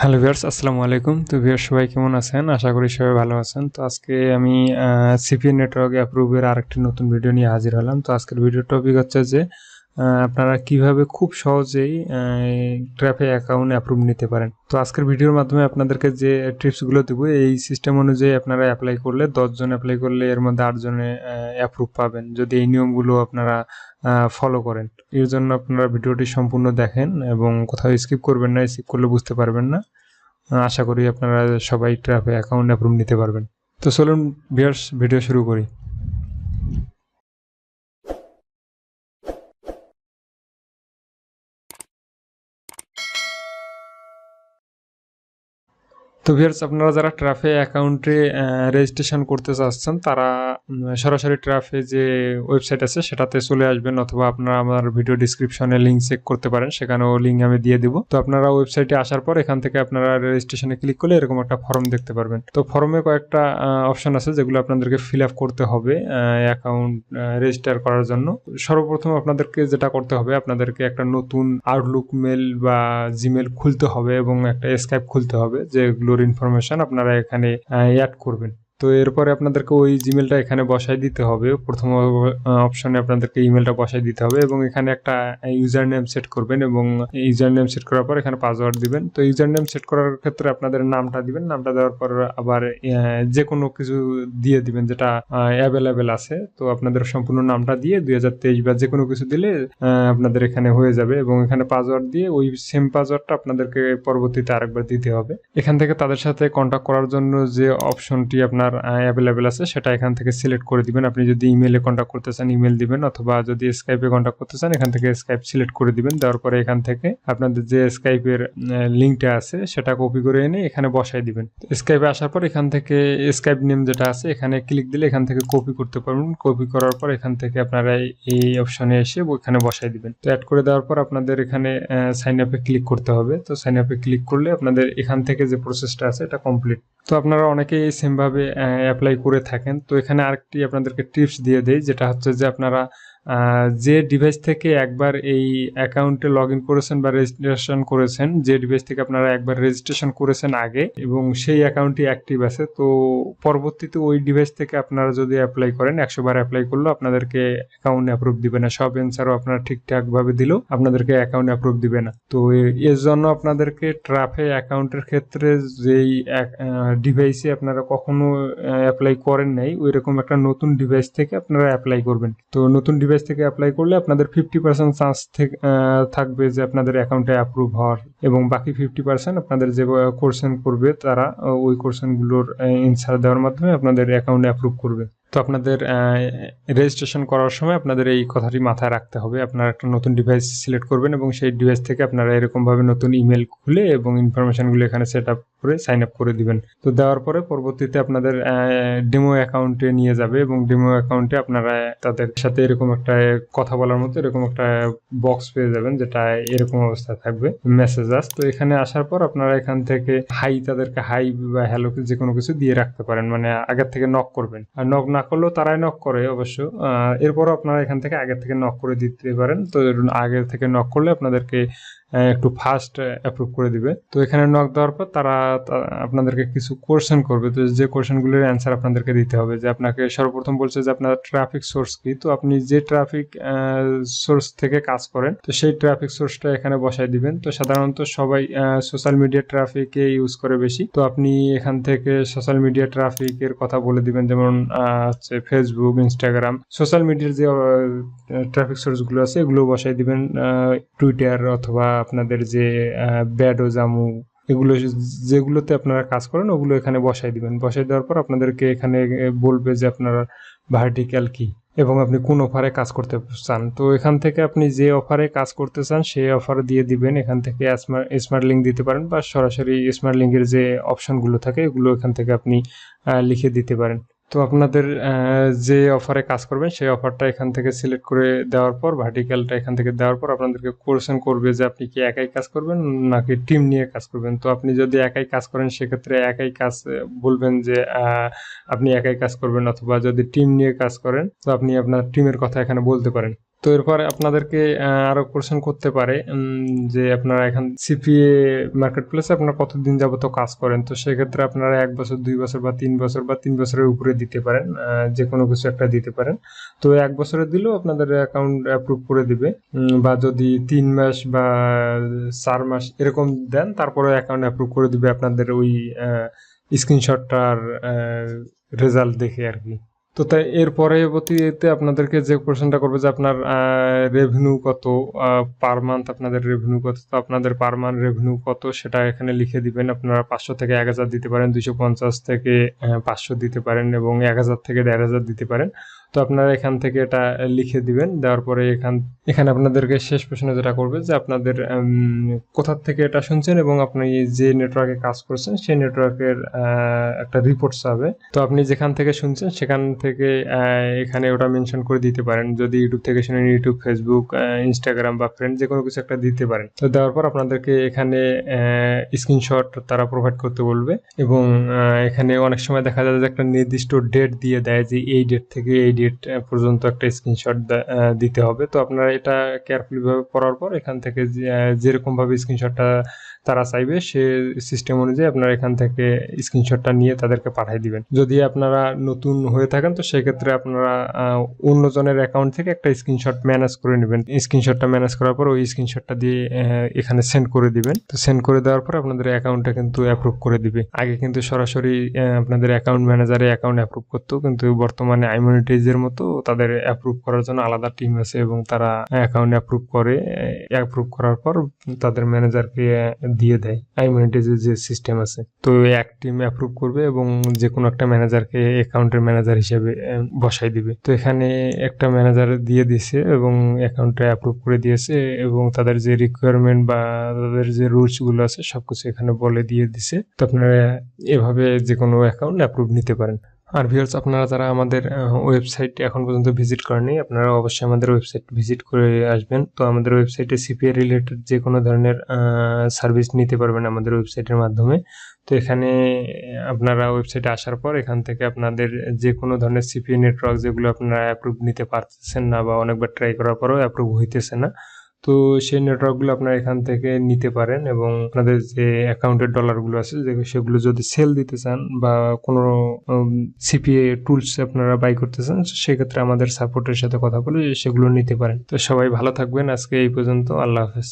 Hello viewers, আসসালামু আলাইকুম। তো ভিউয়ার্স সবাই কেমন আছেন? আশা করি সবাই ভালো আছেন। তো আজকে আমি সিপিএন নেটওয়ার্ক অ্যাপ্রুভের আরেকটি নতুন ভিডিও নিয়ে হাজির হলাম। তো আজকের ভিডিওর টপিক হচ্ছে যে আপনারা কিভাবে খুব সহজেই ট্র্যাফে অ্যাকাউন্ট অ্যাপ্রুভ নিতে পারেন। তো আজকের ভিডিওর মাধ্যমে আপনাদেরকে যে টিপসগুলো দেবো এই সিস্টেম অনুযায়ী আপনারা অ্যাপ্লাই করলে 10 জন অ্যাপ্লাই করলে এর মধ্যে 8 জনে অ্যাপ্রুভ পাবেন যদি এই নিয়মগুলো আপনারা ফলো করেন। এর জন্য আপনারা ভিডিওটি সম্পূর্ণ দেখেন এবং কোথাও স্কিপ করবেন না, স্কিপ করলে বুঝতে পারবেন না। আশা করি আপনারা সবাই ট্র্যাফে অ্যাকাউন্ট অ্যাপ্রুভ নিতে পারবেন। তো চলুন ভিউয়ার্স ভিডিও শুরু করি। তো ভিউয়ার্স আপনারা যারা ট্র্যাফে অ্যাকাউন্টে রেজিস্ট্রেশন করতে চাচ্ছেন তারা সরাসরি ট্র্যাফে যে ওয়েবসাইট আছে সেটাতে চলে আসবেন, অথবা আপনারা আমার ভিডিও ডিসক্রিপশনে লিঙ্ক চেক করতে পারেন, সেখানেও লিঙ্ক আমি দিয়ে দিব। তো আপনারা ওয়েবসাইটে আসার পর এখান থেকে আপনারা রেজিস্ট্রেশনে ক্লিক করলে এরকম একটা ফর্ম দেখতে পারবেন। তো ফর্মে কয়েকটা অপশন আছে যেগুলো আপনাদেরকে ফিল আপ করতে হবে অ্যাকাউন্ট রেজিস্টার করার জন্য। সর্বপ্রথম আপনাদেরকে যেটা করতে হবে, আপনাদেরকে একটা নতুন আউটলুক মেল বা জিমেল খুলতে হবে এবং একটা স্কাইপ খুলতে হবে, যেগুলোর ইনফরমেশন আপনারা এখানে অ্যাড করবেন। তো এরপরে আপনাদেরকে ওই জিমেলটা এখানে বসাই দিতে হবে। প্রথম অপশনে আপনাদেরকে ইমেলটা বসাই দিতে হবে এবং এখানে একটা ইউজার নেম সেট করবেন এবং ইউজার নেম সেট করার পর এখানে পাসওয়ার্ড দিবেন। তো ইউজার নেম সেট করার ক্ষেত্রে আপনাদের নামটা দিবেন, নামটা দেওয়ার পর আবার যে কোনো কিছু দিয়ে দিবেন যেটা অ্যাভেলেবেল আছে। তো আপনাদের সম্পূর্ণ নামটা দিয়ে 2023 বা যে কোনো কিছু দিলে আপনাদের এখানে হয়ে যাবে এবং এখানে পাসওয়ার্ড দিয়ে ওই সেম পাসওয়ার্ডটা আপনাদেরকে পরবর্তীতে আরেকবার দিতে হবে। এখান থেকে তাদের সাথে কন্ট্যাক্ট করার জন্য যে অপশনটি আপনার অ্যাভেলেবেল আছে সেটা এখান থেকে সিলেক্ট করে দিবেন। আপনি যদি ইমেলে কন্ট্যাক্ট করতে চান ইমেল দিবেন, অথবা যদি স্কাইপে কন্ট্যাক্ট করতে চান এখান থেকে স্কাইপ সিলেক্ট করে দিবেন। দেওয়ার পরে এখান থেকে আপনাদের যে স্কাইপের লিঙ্কটা আছে সেটা কপি করে এনে এখানে বসাই দিবেন। স্কাইপে আসার পর এখান থেকে স্কাইপ নেম যেটা আছে এখানে ক্লিক দিলে এখান থেকে কপি করতে পারবেন। কপি করার পর এখান থেকে আপনারা এই অপশনে এসে ওখানে বসাই দিবেন। তো অ্যাড করে দেওয়ার পর আপনাদের এখানে সাইন আপে ক্লিক করতে হবে। তো সাইন আপে ক্লিক করলে আপনাদের এখান থেকে যে প্রসেসটা আছে এটা কমপ্লিট। তো আপনারা অনেকেই সেমভাবে অ্যাপ্লাই করে থাকেন। তো এখানে আরেকটি আপনাদেরকে টিপস দিয়ে দেই, যেটা হচ্ছে যে আপনারা যে ডিভাইস থেকে একবার এই অ্যাকাউন্টে লগ ইন করেছেন বা রেজিস্ট্রেশন করেছেন, যে ডিভাইস থেকে আপনারা একবার রেজিস্ট্রেশন করেছেন আগে এবং সেই অ্যাকাউন্টটি অ্যাক্টিভ আছে, তো পরবর্তীতে ওই ডিভাইস থেকে আপনারা যদি অ্যাপ্লাই করেন 100 বার অ্যাপ্লাই করলেও আপনাদেরকে অ্যাকাউন্ট অ্যাপ্রুভ দিবে না। সব অ্যান্সারও আপনারা ঠিকঠাকভাবে দিলেও আপনাদেরকে অ্যাকাউন্ট অ্যাপ্রুভ দিবে না। তো এর জন্য আপনাদেরকে ট্র্যাফে অ্যাকাউন্টের ক্ষেত্রে যেই ডিভাইসে আপনারা কখনো অ্যাপ্লাই করেন নাই ওই রকম একটা নতুন ডিভাইস থেকে আপনারা অ্যাপ্লাই করবেন। তো নতুন ডিভাইস থেকে অ্যাপ্লাই করলে আপনাদের 50% চান্স থাকবে যে আপনাদের অ্যাকাউন্টে অ্যাপ্রুভ হওয়ার, এবং বাকি 50% আপনাদের যে কোশ্চেন করবে তারা ওই কোশ্চেনগুলোর অ্যান্সার দেওয়ার মাধ্যমে আপনাদের অ্যাকাউন্টে অ্যাপ্রুভ করবে। তো আপনাদের রেজিস্ট্রেশন করার সময় আপনাদের এই কথাটি মাথায় রাখতে হবে। আপনারা একটা নতুন ডিভাইস সিলেক্ট করবেন এবং সেই ডিভাইস থেকে আপনারা এরকমভাবে নতুন ইমেল খুলে এবং ইনফরমেশনগুলো এখানে সেট আপ করে সাইন আপ করে দিবেন। তো দেওয়ার পরে পরবর্তীতে আপনাদের ডেমো অ্যাকাউন্টে নিয়ে যাবে এবং ডেমো অ্যাকাউন্টে আপনারা তাদের সাথে এরকম একটা কথা বলার মতো এরকম একটা বক্স পেয়ে যাবেন, যেটা এরকম অবস্থায় থাকবে মেসেজ আস। তো এখানে আসার পর আপনারা এখান থেকে তাদেরকে হাই বা হ্যালো যে কোনো কিছু দিয়ে রাখতে পারেন, মানে আগের থেকে নক করবেন। আর নক না করলেও তারাই নক করে অবশ্য, এরপরও আপনারা এখান থেকে আগের থেকে নক করে দিতে পারেন। তো আগের থেকে নক করলে আপনাদেরকে একটু ফাস্ট অ্যাপ্রুভ করে দিবে। তো এখানে নক দেওয়ার পর তারা আপনাদেরকে কিছু কোশ্চেন করবে। তো যে কোশ্চেনগুলোর অ্যান্সার আপনাদেরকে দিতে হবে, যে আপনাকে সর্বপ্রথম বলছে যে আপনার ট্রাফিক সোর্স কি। তো আপনি যে ট্রাফিক সোর্স থেকে কাজ করেন তো সেই ট্রাফিক সোর্সটা এখানে বসাই দিবেন। তো সাধারণত সবাই সোশ্যাল মিডিয়া ট্রাফিকে ইউজ করে বেশি। তো আপনি এখান থেকে সোশ্যাল মিডিয়া ট্রাফিকের কথা বলে দিবেন, যেমন হচ্ছে ফেসবুক, ইনস্টাগ্রাম, সোশ্যাল মিডিয়ার যে ট্রাফিক সোর্সগুলো আছে এগুলো বসাই দিবেন। টুইটার অথবা আপনাদের যে ব্যাডো জামু এগুলো যেগুলোতে আপনারা কাজ করেন ওগুলো এখানে বসাই দিবেন। বসাই দেওয়ার পর আপনাদেরকে এখানে বলবে যে আপনার ভার্টিক্যাল কি এবং আপনি কোন অফারে কাজ করতে চান। তো এখান থেকে আপনি যে অফারে কাজ করতে চান সেই অফার দিয়ে দিবেন। এখান থেকে স্মার্ট লিঙ্ক দিতে পারেন বা সরাসরি স্মার্ট লিঙ্কের যে অপশনগুলো থাকে এগুলো এখান থেকে আপনি লিখে দিতে পারেন। তো আপনাদের যে অফারে কাজ করবেন সেই অফারটা এখান থেকে সিলেক্ট করে দেওয়ার পর ভার্টিক্যালটা এখান থেকে দেওয়ার পর আপনাদেরকে কোশ্চেন করবে যে আপনি কি একাই কাজ করবেন নাকি টিম নিয়ে কাজ করবেন। তো আপনি যদি একাই কাজ করেন সেক্ষেত্রে একাই কাজ বলবেন যে আপনি একাই কাজ করবেন, অথবা যদি টিম নিয়ে কাজ করেন তো আপনি আপনার টিমের কথা এখানে বলতে পারেন। তো এরপরে আপনাদেরকে আরো কোশ্চেন করতে পারে যে আপনারা এখান সিপিএ মার্কেট প্লেসে আপনারা কতদিন যাবত কাজ করেন। তো সেক্ষেত্রে আপনারা 1 বছর, 2 বছর বা 3 বছর বা 3 বছরের উপরে দিতে পারেন, যে কোনো কিছু একটা দিতে পারেন। তো 1 বছরের দিলেও আপনাদের অ্যাকাউন্ট অ্যাপ্রুভ করে দিবে, বা যদি 3 মাস বা 4 মাস এরকম দেন তারপরে অ্যাকাউন্ট অ্যাপ্রুভ করে দিবে আপনাদের ওই স্ক্রিনশটটার রেজাল্ট দেখে আর কি। তো তাই এর পরবর্তীতে আপনাদেরকে যে কোশ্চেনটা করবে যে আপনার রেভিনিউ কত, পার মান্থ আপনাদের রেভিনিউ কত। তো আপনাদের পার মান্থ রেভিনিউ কত সেটা এখানে লিখে দিবেন। আপনারা 500 থেকে 1000 দিতে পারেন, 250 থেকে 500 দিতে পারেন এবং 1000 থেকে 1500 দিতে পারেন। তো আপনারা এখান থেকে এটা লিখে দিবেন। দেওয়ার পরে এখানে আপনাদেরকে শেষ প্রশ্নে যেটা করবে যে আপনাদের কোথা থেকে এটা শুনছেন এবং আপনি যে নেটওয়ার্কে কাজ করছেন সেই নেটওয়ার্কের একটা রিপোর্ট চাবে। তো আপনি যেখান থেকে শুনছেন সেখান থেকে এখানে ওটা মেনশন করে দিতে পারেন। যদি ইউটিউব থেকে শুনেন ইউটিউব, ফেসবুক, ইনস্টাগ্রাম বা ফ্রেন্ড যে কোনো কিছু একটা দিতে পারেন। তো দেওয়ার পর আপনাদেরকে এখানে স্ক্রিনশট তারা প্রোভাইড করতে বলবে এবং এখানে অনেক সময় দেখা যায় যে একটা নির্দিষ্ট ডেট দিয়ে দেয় যে এই ডেট থেকে এই ডেট পর্যন্ত একটা স্ক্রিনশট দিতে হবে। তো আপনারা এটা কেয়ারফুলি ভাবে পড়ার পর এখান থেকে যেরকম ভাবে স্ক্রিনশটটা তারা চাইবে সে সিস্টেম অনুযায়ী আপনারা এখান থেকে স্ক্রিনশটটা নিয়ে তাদেরকে পাঠিয়ে দিবেন। যদি আপনারা নতুন হয়ে থাকেন তো সেক্ষেত্রে আপনারা অন্যজনের অ্যাকাউন্ট থেকে একটা স্ক্রিনশট ম্যানেজ করে নেবেন। স্ক্রিনশটটা ম্যানেজ করার পর ওই স্ক্রিনশটটা দিয়ে এখানে সেন্ড করে দিবেন। তো সেন্ড করে দেওয়ার পর আপনাদের অ্যাকাউন্টটা কিন্তু অ্যাপ্রুভ করে দিবে। আগে কিন্তু সরাসরি আপনাদের অ্যাকাউন্ট ম্যানেজারে অ্যাকাউন্ট অ্যাপ্রুভ করতো, কিন্তু বর্তমানে আইমনিটাইজের মতো তাদের অ্যাপ্রুভ করার জন্য আলাদা টিম আছে এবং তারা অ্যাকাউন্ট অ্যাপ্রুভ করে। অ্যাপ্রুভ করার পর তাদের ম্যানেজারকে দিয়ে দেয় আইমনিটাইজের যে সিস্টেম আছে। তো এক টিম অ্যাপ্রুভ করবে এবং যে কোনো একটা ম্যানেজারকে অ্যাকাউন্টের ম্যানেজার হিসেবে বসাই দিবে। তো এখানে একটা ম্যানেজার দিয়ে দিয়েছে এবং অ্যাকাউন্টটা অ্যাপ্রুভ করে দিয়েছে এবং তাদের যে রিকোয়ারমেন্ট বা তাদের যে রুলস গুলো আছে সবকিছু এখানে বলে দিয়ে দিছে। তো আপনারা এভাবে যে কোনো অ্যাকাউন্ট অ্যাপ্রুভ নিতে পারেন। আর ভিউয়ার্স, আপনারা যারা আমাদের ওয়েবসাইট এখন পর্যন্ত ভিজিট করেননি আপনারা অবশ্যই আমাদের ওয়েবসাইট ভিজিট করে আসবেন। তো আমাদের ওয়েবসাইটে সিপিএ রিলেটেড যে কোনো ধরনের সার্ভিস নিতে পারবেন আমাদের ওয়েবসাইটের মাধ্যমে। তো এখানে আপনারা ওয়েবসাইটে আসার পর এখান থেকে আপনাদের যে কোনো ধরনের সিপিএ নেটওয়ার্ক যেগুলো আপনারা অ্যাপ্রুভ নিতে পারতেছেন না বা অনেকবার ট্রাই করার পরেও অ্যাপ্রুভ হইতেছে না, তো সেই নেটওয়ার্কগুলো আপনারা এখান থেকে নিতে পারেন এবং আপনাদের যে অ্যাকাউন্টের ডলারগুলো আছে সেগুলো যদি সেল দিতে চান বা কোনো সিপিএ টুলস আপনারা বাই করতে চান সেক্ষেত্রে আমাদের সাপোর্টের সাথে কথা বলে সেগুলো নিতে পারেন। তো সবাই ভালো থাকবেন। আজকে এই পর্যন্ত। আল্লাহ হাফেজ।